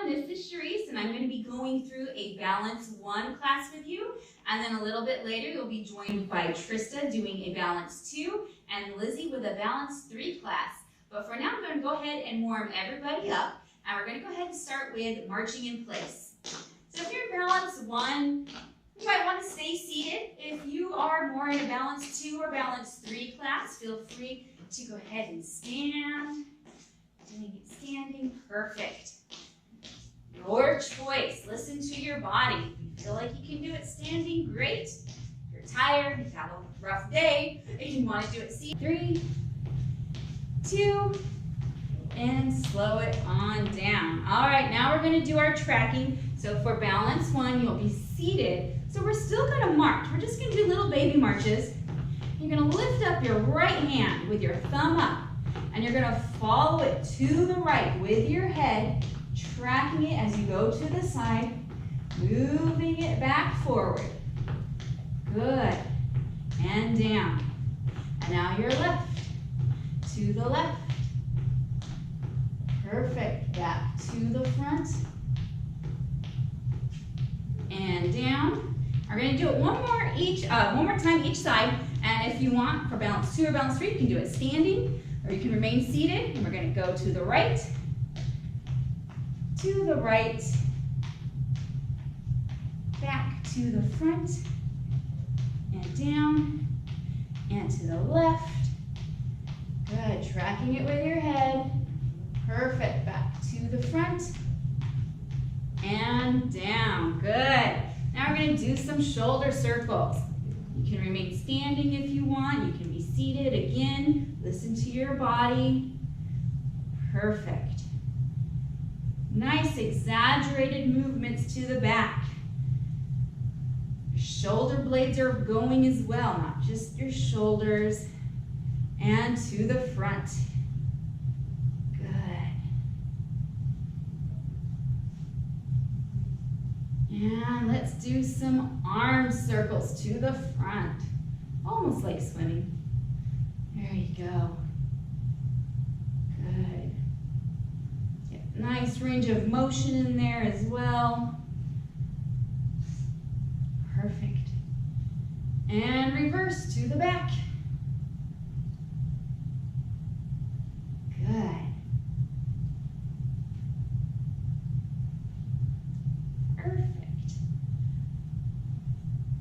This is Charisse, and I'm going to be going through a Balance 1 class with you. And then a little bit later, you'll be joined by Trista doing a Balance 2 and Lizzy with a Balance 3 class. But for now, I'm going to go ahead and warm everybody up. And we're going to go ahead and start with marching in place. So if you're in Balance 1, you might want to stay seated. If you are more in a Balance 2 or Balance 3 class, feel free to go ahead and stand. Doing it standing, perfect. Your choice. Listen to your body. If you feel like you can do it standing, great. If you're tired, you've had a rough day, and you want to do it seated. 3, 2, and slow it on down. All right, now we're going to do our tracking. So for Balance 1, you'll be seated. So we're still going to march. We're just going to do little baby marches. You're going to lift up your right hand with your thumb up, and you're going to follow it to the right with your head, tracking it as you go to the side, moving it back forward. Good. And down. And now your left. To the left. Perfect. Back to the front. And down. We're going to do it one more time each side. And if you want, for Balance 2 or Balance 3, you can do it standing, or you can remain seated. And we're going to go to the right, back to the front, and down, and to the left. Good, tracking it with your head. Perfect, back to the front, and down. Good. Now we're going to do some shoulder circles. You can remain standing if you want. You can be seated. Again, listen to your body. Perfect. Nice exaggerated movements to the back. Your shoulder blades are going as well, not just your shoulders. And to the front. Good. And let's do some arm circles to the front. Almost like swimming. There you go. Good. Get nice range of motion in there as well. Perfect. And reverse to the back. Good. Perfect.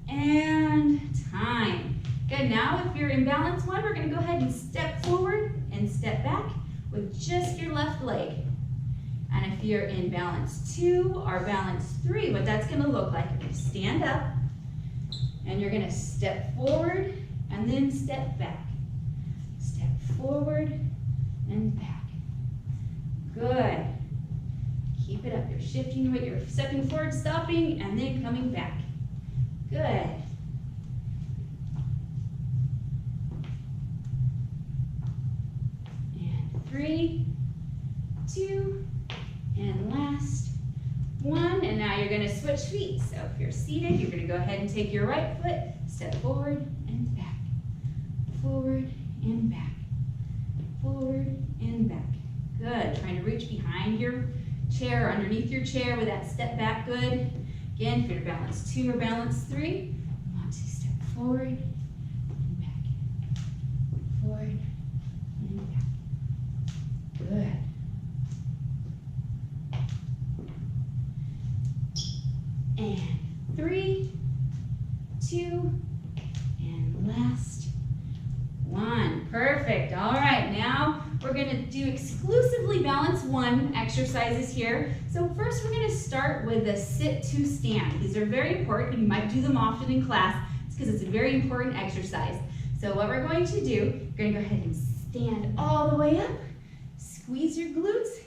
And time. Good, now if you're in Balance 1, we're going to go ahead and step forward and step back with just your left leg. And if you're in Balance 2 or Balance 3, what that's going to look like, you're going to stand up and you're going to step forward and then step back. Step forward and back. Good. Keep it up. You're shifting weight. You're stepping forward, stopping, and then coming back. Good. And 3, 2, and last 1. And now you're going to switch feet. So if you're seated, you're going to go ahead and take your right foot, step forward and back. Forward and back. Forward and back. Good. Trying to reach behind your chair or underneath your chair with that step back. Good. Again, if you're Balance 2 or Balance 3, you want to step forward and back. Forward and back. Good. And 3, 2, and last 1. Perfect. All right, now we're going to do exclusively Balance 1 exercises here. So first we're going to start with the sit to stand. These are very important. You might do them often in class. It's because it's a very important exercise. So what we're going to do, you're going to go ahead and stand all the way up, squeeze your glutes,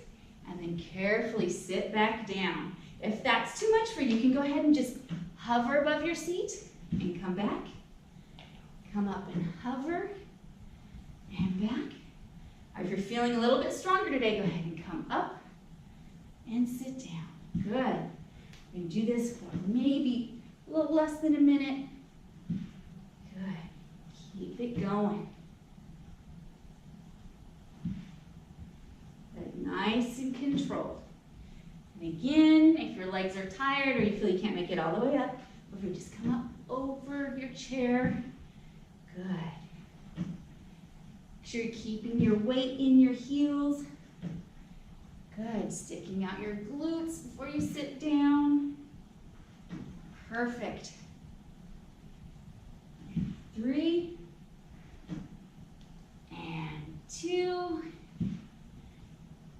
and then carefully sit back down. If that's too much for you, you can go ahead and just hover above your seat and come back. Come up and hover and back. Or if you're feeling a little bit stronger today, go ahead and come up and sit down. Good. We're going to do this for maybe a little less than a minute. Good. Keep it going. But nice and controlled. And again, if your legs are tired or you feel you can't make it all the way up, or you just come up over your chair. Good. Make sure you're keeping your weight in your heels. Good. Sticking out your glutes before you sit down. Perfect. 3 and 2.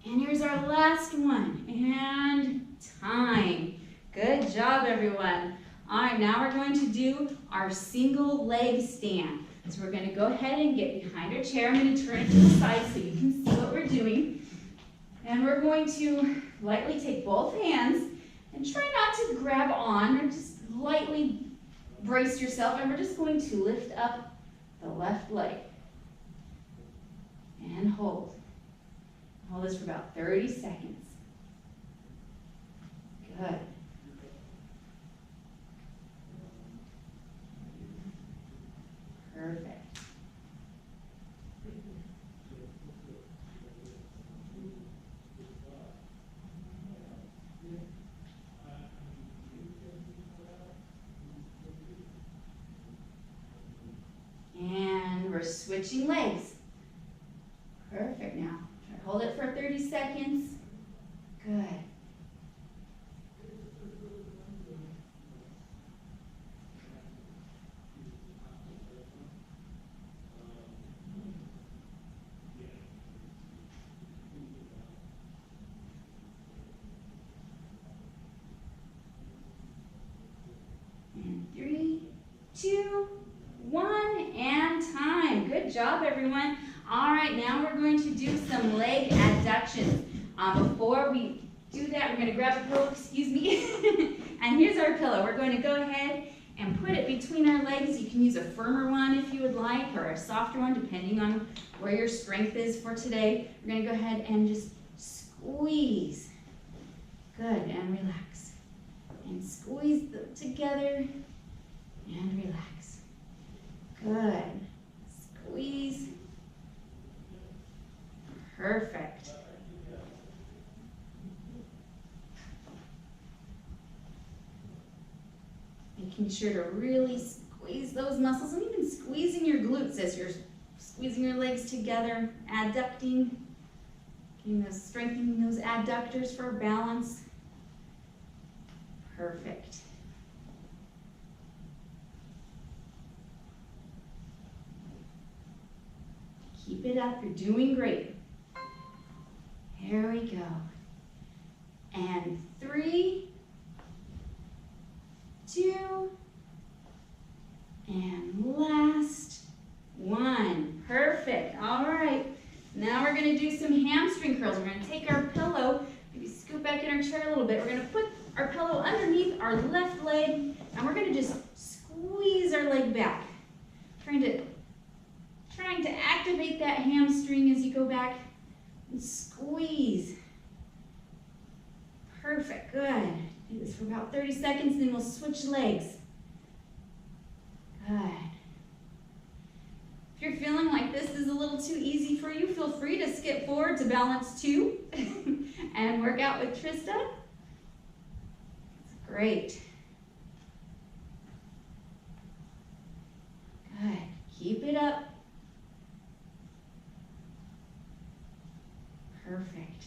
And here's our last one. And time. Good job, everyone. All right, now we're going to do our single leg stand. So we're going to go ahead and get behind our chair. I'm going to turn it to the side so you can see what we're doing. And we're going to lightly take both hands and try not to grab on, or just lightly brace yourself. And we're just going to lift up the left leg and hold. Hold this for about 30 seconds. Good. Perfect. And we're switching legs. Perfect now. Hold it for 30 seconds. Good. And 3, 2, 1, and time. Good job, everyone. All right, now we're going to do some leg adductions. Before we do that, we're going to grab a pillow, excuse me, and here's our pillow. We're going to go ahead and put it between our legs. You can use a firmer one if you would like, or a softer one, depending on where your strength is for today. We're going to go ahead and just squeeze. Good, and relax. And squeeze them together and relax. Good. Squeeze. Perfect. Making sure to really squeeze those muscles, and even squeezing your glutes as you're squeezing your legs together, adducting, strengthening those adductors for balance. Perfect. Keep it up, you're doing great. Here we go. And 3, 2, and last 1. Perfect. All right. Now we're going to do some hamstring curls. We're going to take our pillow, maybe scoot back in our chair a little bit. We're going to put our pillow underneath our left leg, and we're going to just squeeze our leg back. Trying to activate that hamstring as you go back and squeeze. Perfect, good. Do this for about 30 seconds, then we'll switch legs. Good. If you're feeling like this is a little too easy for you, feel free to skip forward to balance 2 and work out with Trista. That's great. Good, keep it up. Perfect.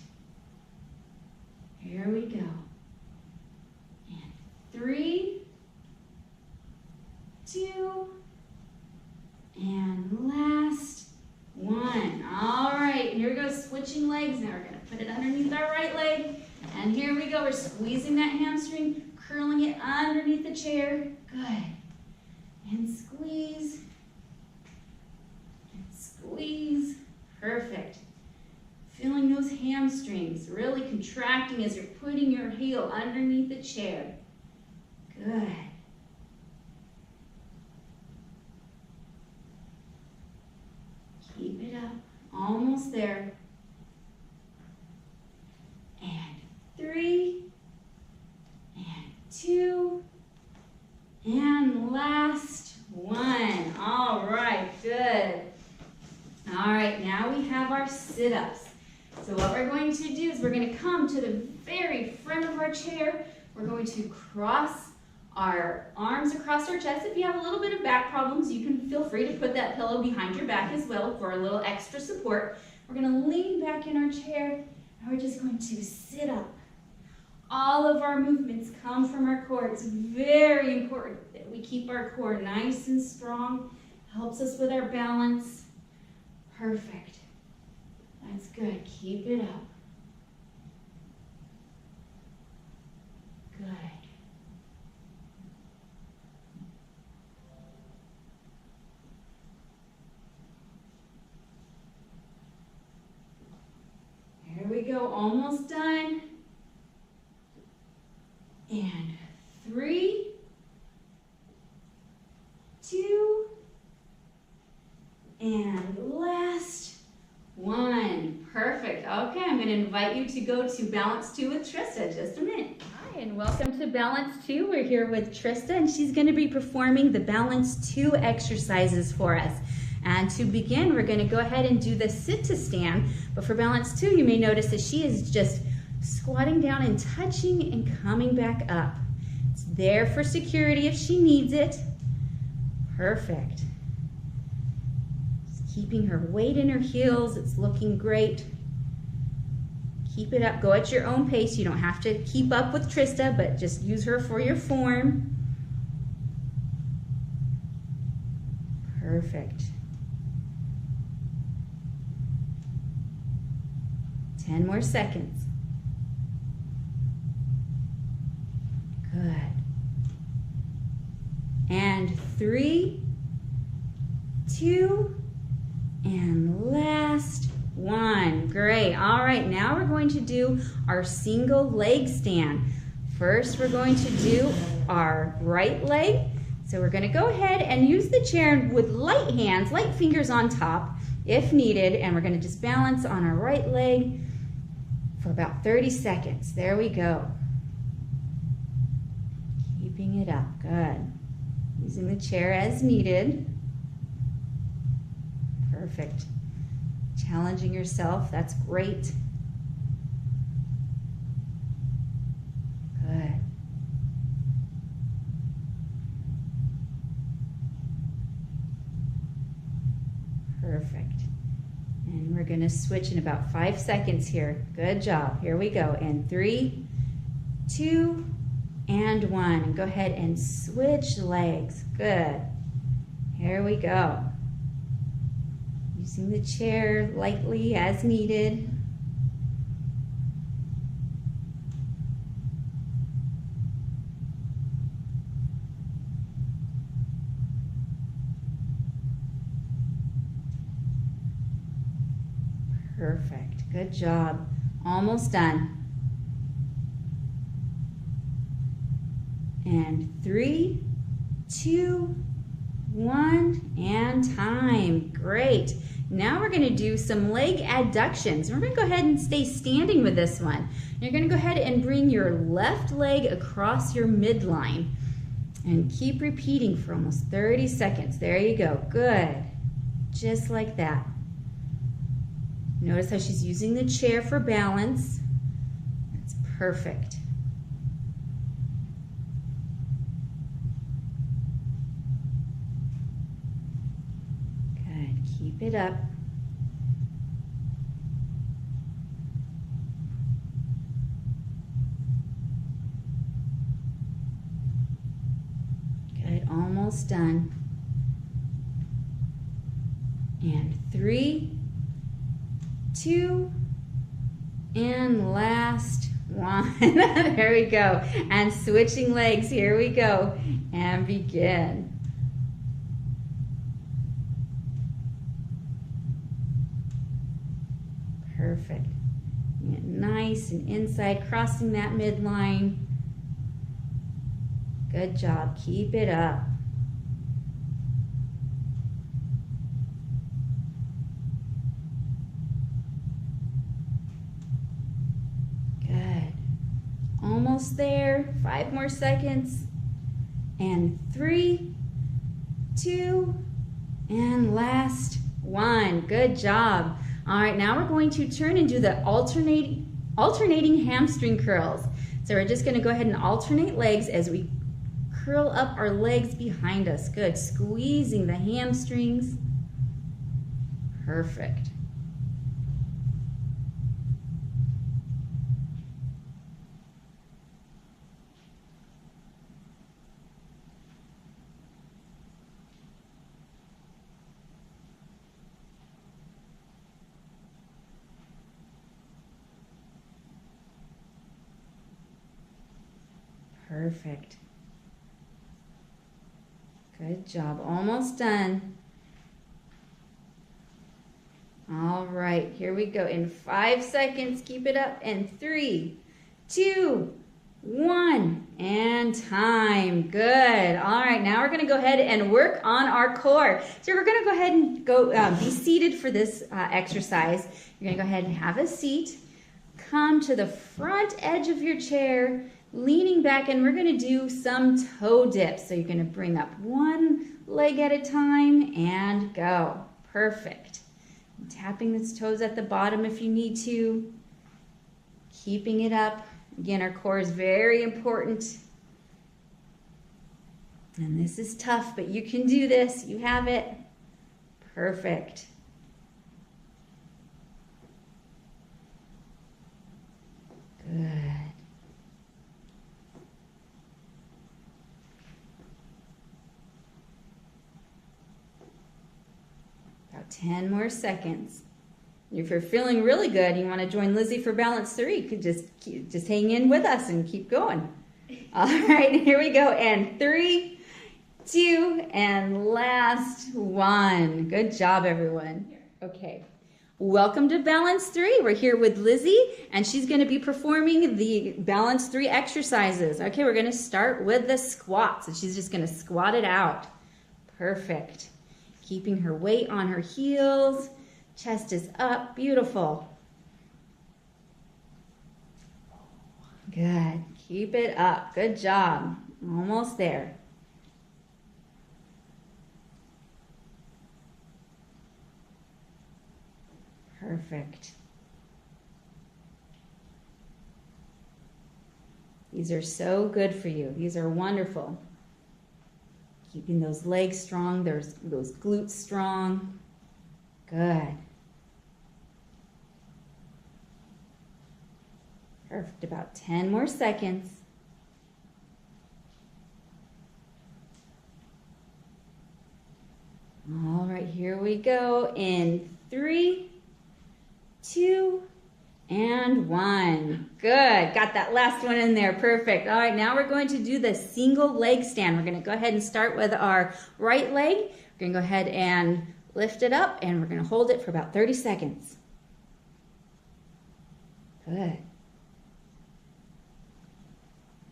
Here we go. And 3, 2, and last 1. All right, here we go, switching legs. Now we're going to put it underneath our right leg. And here we go, we're squeezing that hamstring, curling it underneath the chair. Good. And squeeze. And squeeze. Perfect. Feeling those hamstrings really contracting as you're putting your heel underneath the chair. Good. Keep it up. Almost there. And 3, and 2, and last 1. All right, good. All right, now we have our sit-ups. So what we're going to do is we're going to come to the very front of our chair. We're going to cross our arms across our chest. If you have a little bit of back problems, you can feel free to put that pillow behind your back as well for a little extra support. We're going to lean back in our chair, and we're just going to sit up. All of our movements come from our core. It's very important that we keep our core nice and strong. Helps us with our balance. Perfect. That's good. Keep it up. Good. There we go. Almost done. And 3, 2, and last 1. Perfect. Okay, I'm going to invite you to go to Balance 2 with Trista. Just a minute. Hi, and welcome to Balance 2. We're here with Trista, and she's going to be performing the Balance 2 exercises for us. And to begin, we're going to go ahead and do the sit to stand. But for Balance 2, you may notice that she is just squatting down and touching and coming back up. It's there for security if she needs it. Perfect. Just keeping her weight in her heels. It's looking great. Keep it up. Go at your own pace. You don't have to keep up with Trista, but just use her for your form. Perfect. 10 more seconds. Good. And 3, 2, and last 1. Great. All right, now we're going to do our single leg stand. First, we're going to do our right leg. So we're going to go ahead and use the chair with light hands, light fingers on top if needed, and we're going to just balance on our right leg for about 30 seconds. There we go. Keeping it up. Good. Using the chair as needed. Perfect. Challenging yourself. That's great. Good. Perfect. And we're going to switch in about 5 seconds here. Good job. Here we go. And 3, 2, and 1. And go ahead and switch legs. Good. Here we go. Using the chair lightly as needed. Perfect. Good job. Almost done. And 3, 2, 1, and time. Great. Now we're going to do some leg adductions. We're going to go ahead and stay standing with this one. You're going to go ahead and bring your left leg across your midline and keep repeating for almost 30 seconds. There you go. Good. Just like that. Notice how she's using the chair for balance. That's perfect. Good. Keep it up. Good. Almost done. And 3, 2, and last 1. There we go. And switching legs. Here we go. And begin. Perfect. Get nice and inside, crossing that midline. Good job. Keep it up. Almost there. 5 more seconds. And 3, 2, and last 1. Good job. All right, now we're going to turn and do the alternating alternating hamstring curls. So we're just gonna go ahead and alternate legs as we curl up our legs behind us. Good, squeezing the hamstrings. Perfect. Perfect. Good job. Almost done. All right, here we go. In 5 seconds, keep it up. And 3, 2, 1, and time. Good. All right, now we're going to go ahead and work on our core. So we're going to go ahead and be seated for this exercise. You're going to go ahead and have a seat. Come to the front edge of your chair, leaning back, and we're going to do some toe dips. So you're going to bring up one leg at a time and go. Perfect. Tapping those toes at the bottom if you need to. Keeping it up. Again, our core is very important. And this is tough, but you can do this. You have it. Perfect. Good. About 10 more seconds. If you're feeling really good, you want to join Lizzy for balance 3, you could just hang in with us and keep going. All right, here we go. And 3, 2, and last 1. Good job, everyone. Okay. Welcome to balance 3. We're here with Lizzy, and she's going to be performing the balance 3 exercises. Okay, we're going to start with the squats, and she's just going to squat it out. Perfect. Keeping her weight on her heels. Chest is up. Beautiful. Good. Keep it up. Good job. Almost there. Perfect. These are so good for you. These are wonderful. Keeping those legs strong, those glutes strong. Good. Perfect. About 10 more seconds. All right, here we go. In 3, 2, and 1. Good. Got that last one in there. Perfect. All right, now we're going to do the single leg stand. We're going to go ahead and start with our right leg. We're going to go ahead and lift it up, and we're going to hold it for about 30 seconds. Good.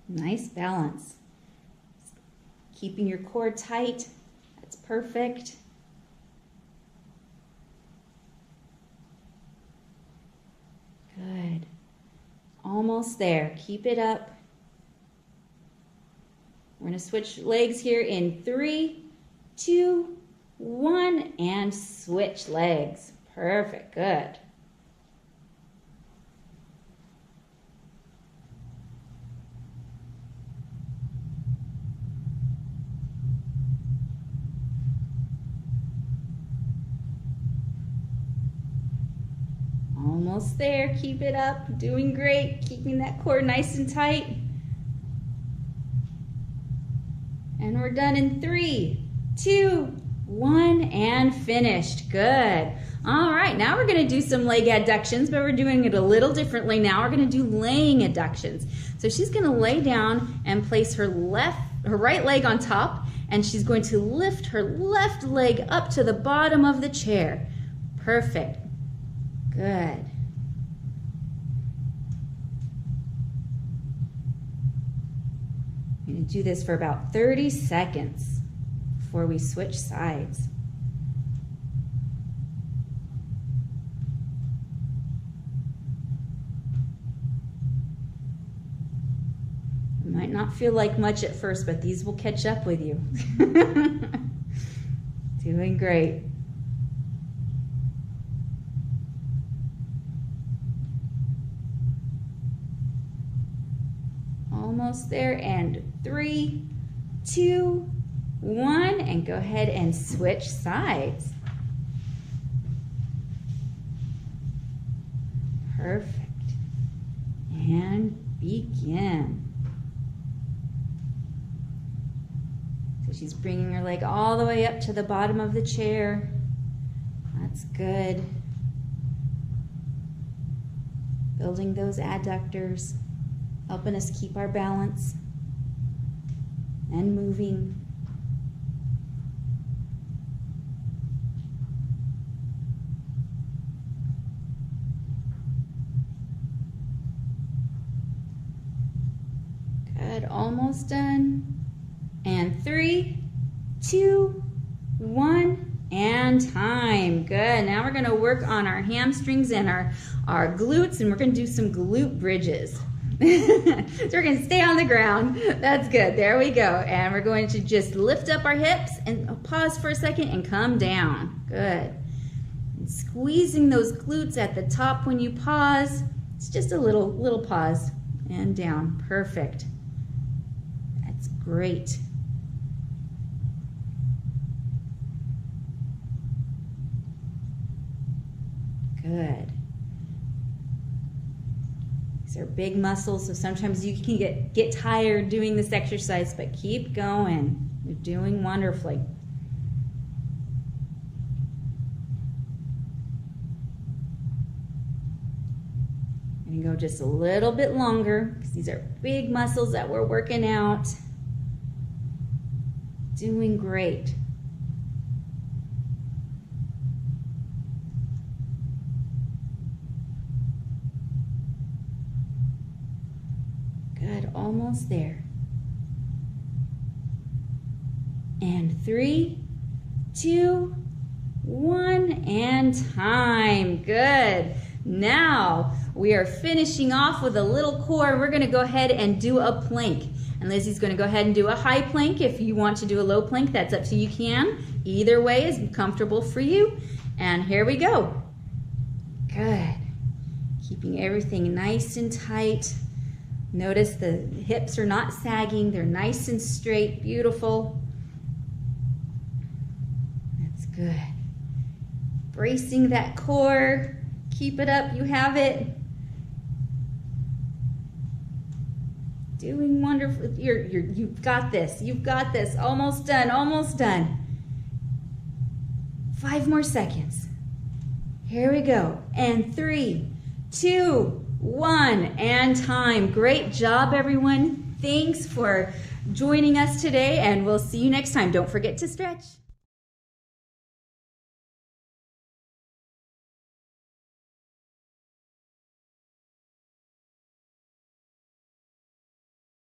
Nice balance. Keeping your core tight. That's perfect. Good. Almost there. Keep it up. We're going to switch legs here in 3, 2, 1, and switch legs. Perfect. Good. Almost there. Keep it up. Doing great. Keeping that core nice and tight. And we're done in 3, 2, 1, and finished. Good. All right, now we're going to do some leg adductions, but we're doing it a little differently now. We're going to do laying adductions. So she's going to lay down and place her right leg on top, and she's going to lift her left leg up to the bottom of the chair. Perfect. Good. I'm going to do this for about 30 seconds before we switch sides. It might not feel like much at first, but these will catch up with you. Doing great. almost there. And 3, 2, 1, and go ahead and switch sides. Perfect. And begin. So she's bringing her leg all the way up to the bottom of the chair. That's good. Building those adductors, helping us keep our balance and moving. Good, almost done. And 3, 2, 1, and time. Good, now we're gonna work on our hamstrings and our glutes, and we're gonna do some glute bridges. So we're gonna stay on the ground. That's good, there we go. And we're going to just lift up our hips and pause for a second and come down. Good. And squeezing those glutes at the top when you pause. It's just a little pause and down, perfect. That's great. Good. These are big muscles, so sometimes you can get tired doing this exercise, but keep going. You're doing wonderfully. I'm gonna go just a little bit longer because these are big muscles that we're working out. Doing great. Good, almost there. And 3, 2, 1, and time. Good. Now we are finishing off with a little core. We're gonna go ahead and do a plank. And Lizzy's gonna go ahead and do a high plank. If you want to do a low plank, that's up to you. Can. Either way is comfortable for you. And here we go. Good. Keeping everything nice and tight. Notice the hips are not sagging, they're nice and straight, beautiful. That's good. Bracing that core, keep it up, you have it. Doing wonderful, you've got this, almost done, almost done. 5 more seconds. Here we go, and 3, 2, 1, and time. Great job, everyone. Thanks for joining us today, and we'll see you next time. Don't forget to stretch.